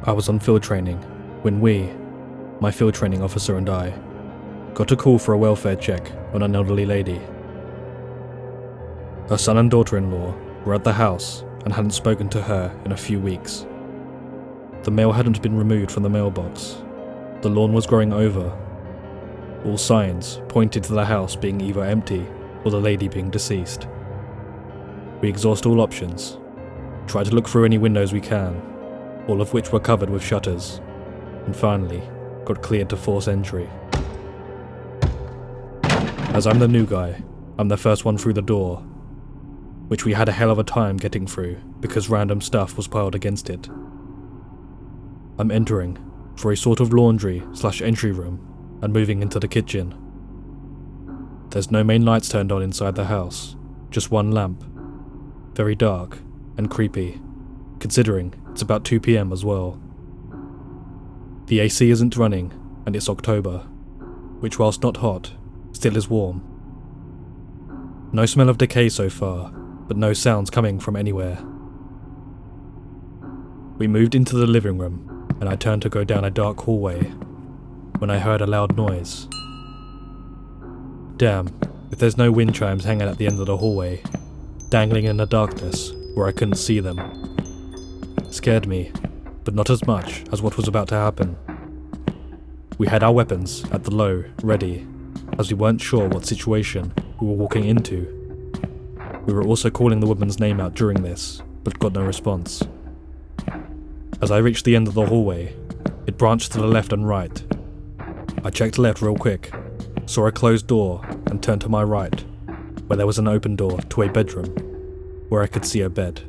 I was on field training when my field training officer and I, got a call for a welfare check on an elderly lady. Her son and daughter-in-law were at the house and hadn't spoken to her in a few weeks. The mail hadn't been removed from the mailbox. The lawn was growing over. All signs pointed to the house being either empty or the lady being deceased. We exhaust all options, try to look through any windows we can, all of which were covered with shutters, and finally got cleared to force entry. As I'm the new guy, I'm the first one through the door, which we had a hell of a time getting through because random stuff was piled against it. I'm entering for a sort of laundry/entry room and moving into the kitchen. There's no main lights turned on inside the house, just one lamp. Very dark and creepy, considering it's about 2 PM as well. The AC isn't running and it's October, which whilst not hot, still is warm. No smell of decay so far, but no sounds coming from anywhere. We moved into the living room and I turned to go down a dark hallway when I heard a loud noise. Damn, if there's no wind chimes hanging at the end of the hallway, dangling in the darkness where I couldn't see them. Scared me, but not as much as what was about to happen. We had our weapons at the low, ready, as we weren't sure what situation we were walking into. We were also calling the woman's name out during this, but got no response. As I reached the end of the hallway, it branched to the left and right. I checked left real quick, saw a closed door, and turned to my right, where there was an open door to a bedroom, where I could see a bed.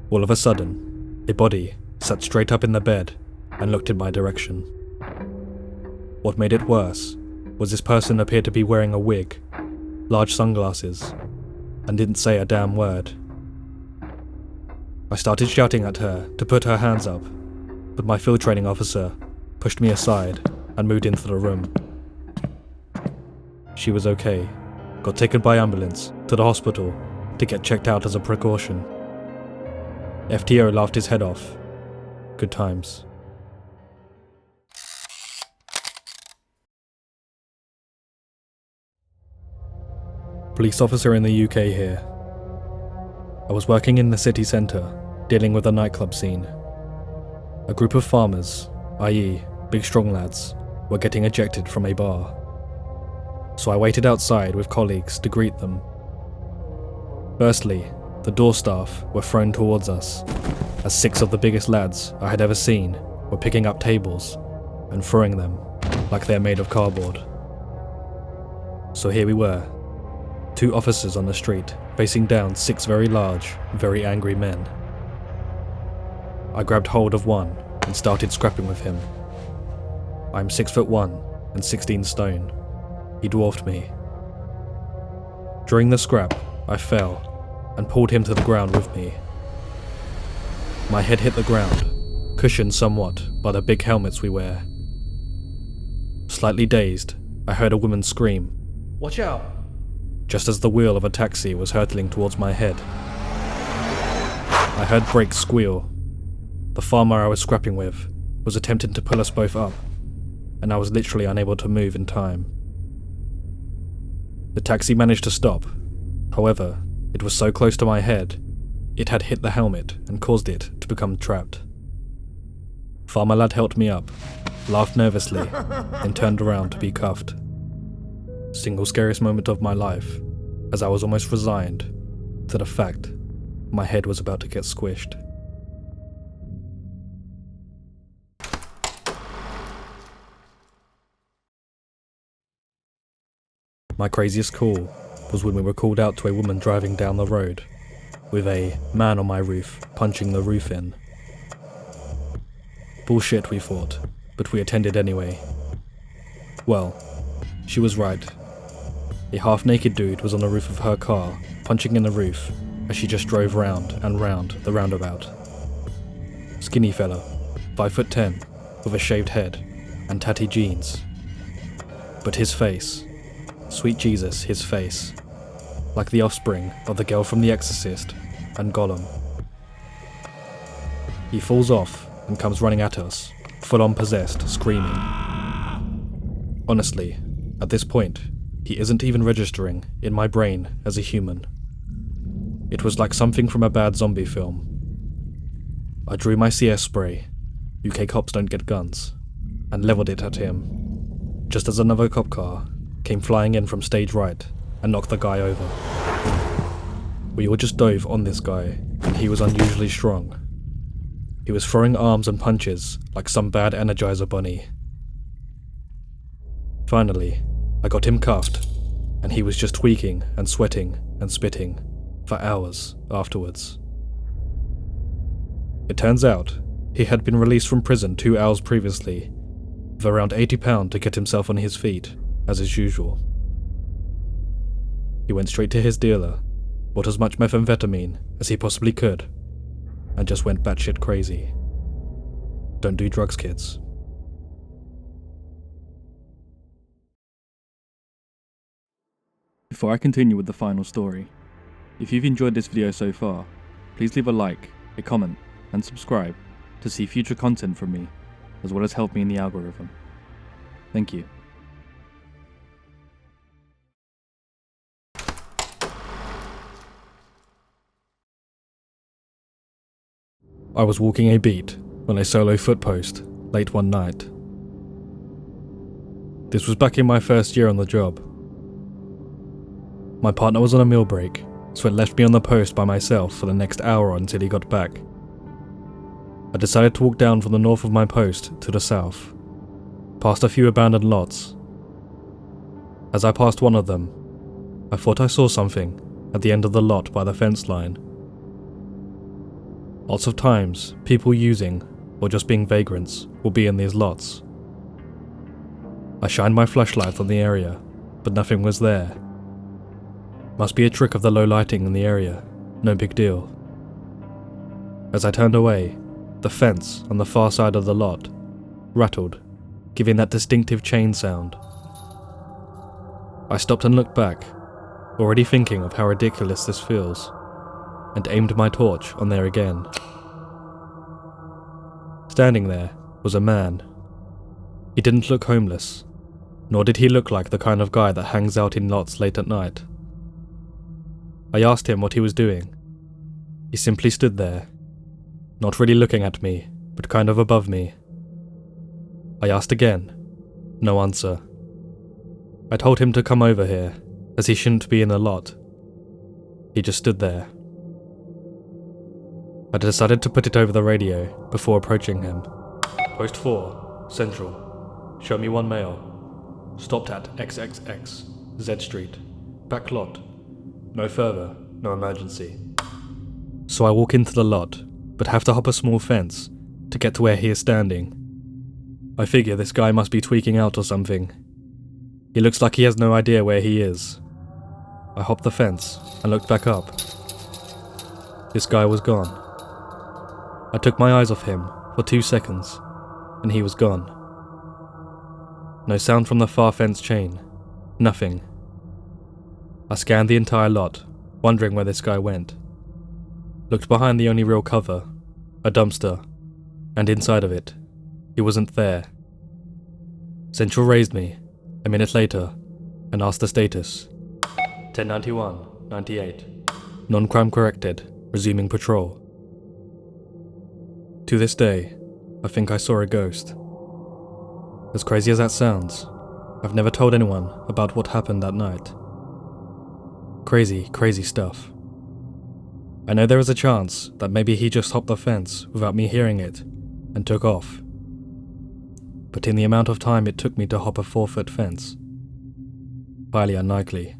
All of a sudden, a body sat straight up in the bed and looked in my direction. What made it worse was this person appeared to be wearing a wig, large sunglasses, and didn't say a damn word. I started shouting at her to put her hands up, but my field training officer pushed me aside and moved into the room. She was okay, got taken by ambulance to the hospital to get checked out as a precaution. FTO laughed his head off. Good times. Police officer in the UK here. I was working in the city centre, dealing with a nightclub scene. A group of farmers, i.e. big strong lads, were getting ejected from a bar. So I waited outside with colleagues to greet them. Firstly, the door staff were thrown towards us, as 6 of the biggest lads I had ever seen were picking up tables and throwing them like they're made of cardboard. So here we were, 2 officers on the street facing down 6 very large, very angry men. I grabbed hold of one and started scrapping with him. I'm 6'1" and 16 stone. He dwarfed me. During the scrap, I fell and pulled him to the ground with me. My head hit the ground, cushioned somewhat by the big helmets we wear. Slightly dazed, I heard a woman scream, "Watch out!" just as the wheel of a taxi was hurtling towards my head. I heard brakes squeal. The farmer I was scrapping with was attempting to pull us both up, and I was literally unable to move in time. The taxi managed to stop. However, it was so close to my head, it had hit the helmet and caused it to become trapped. Farmer lad helped me up, laughed nervously, then turned around to be cuffed. Single scariest moment of my life, as I was almost resigned to the fact my head was about to get squished. My craziest call was when we were called out to a woman driving down the road, with a man on my roof punching the roof in. Bullshit, we thought, but we attended anyway. Well, she was right. A half-naked dude was on the roof of her car, punching in the roof as she just drove round and round the roundabout. Skinny fella, 5'10", with a shaved head and tatty jeans. But his face, sweet Jesus, his face, like the offspring of the girl from The Exorcist and Gollum. He falls off and comes running at us, full on possessed, screaming. Honestly, at this point, he isn't even registering in my brain as a human. It was like something from a bad zombie film. I drew my CS spray, UK cops don't get guns, and leveled it at him, just as another cop car came flying in from stage right and knocked the guy over. We all just dove on this guy, and he was unusually strong. He was throwing arms and punches like some bad Energizer bunny. Finally, I got him cuffed, and he was just tweaking and sweating and spitting for hours afterwards. It turns out, he had been released from prison 2 hours previously, with around £80 to get himself on his feet, as is usual. He went straight to his dealer, bought as much methamphetamine as he possibly could, and just went batshit crazy. Don't do drugs, kids. Before I continue with the final story, if you've enjoyed this video so far, please leave a like, a comment, and subscribe to see future content from me, as well as help me in the algorithm. Thank you. I was walking a beat on a solo footpost late one night. This was back in my first year on the job. My partner was on a meal break, so it left me on the post by myself for the next hour until he got back. I decided to walk down from the north of my post to the south, past a few abandoned lots. As I passed one of them, I thought I saw something at the end of the lot by the fence line. Lots of times, people using, or just being vagrants, will be in these lots. I shined my flashlight on the area, but nothing was there. Must be a trick of the low lighting in the area, no big deal. As I turned away, the fence on the far side of the lot rattled, giving that distinctive chain sound. I stopped and looked back, already thinking of how ridiculous this feels, and aimed my torch on there again. Standing there was a man. He didn't look homeless, nor did he look like the kind of guy that hangs out in lots late at night. I asked him what he was doing. He simply stood there, not really looking at me, but kind of above me. I asked again. No answer. I told him to come over here, as he shouldn't be in a lot. He just stood there. I decided to put it over the radio before approaching him. Post 4, Central. Show me one male. Stopped at XXX, Z Street. Back lot. No further, no emergency. So I walk into the lot, but have to hop a small fence to get to where he is standing. I figure this guy must be tweaking out or something. He looks like he has no idea where he is. I hopped the fence and looked back up. This guy was gone. I took my eyes off him for 2 seconds, and he was gone. No sound from the far fence chain. Nothing. I scanned the entire lot, wondering where this guy went. Looked behind the only real cover, a dumpster, and inside of it, he wasn't there. Central raised me, a minute later, and asked the status. 1091-98. Non-crime corrected, resuming patrol. To this day, I think I saw a ghost. As crazy as that sounds, I've never told anyone about what happened that night. Crazy, crazy stuff. I know there is a chance that maybe he just hopped the fence without me hearing it and took off. But in the amount of time it took me to hop a 4-foot fence, highly unlikely.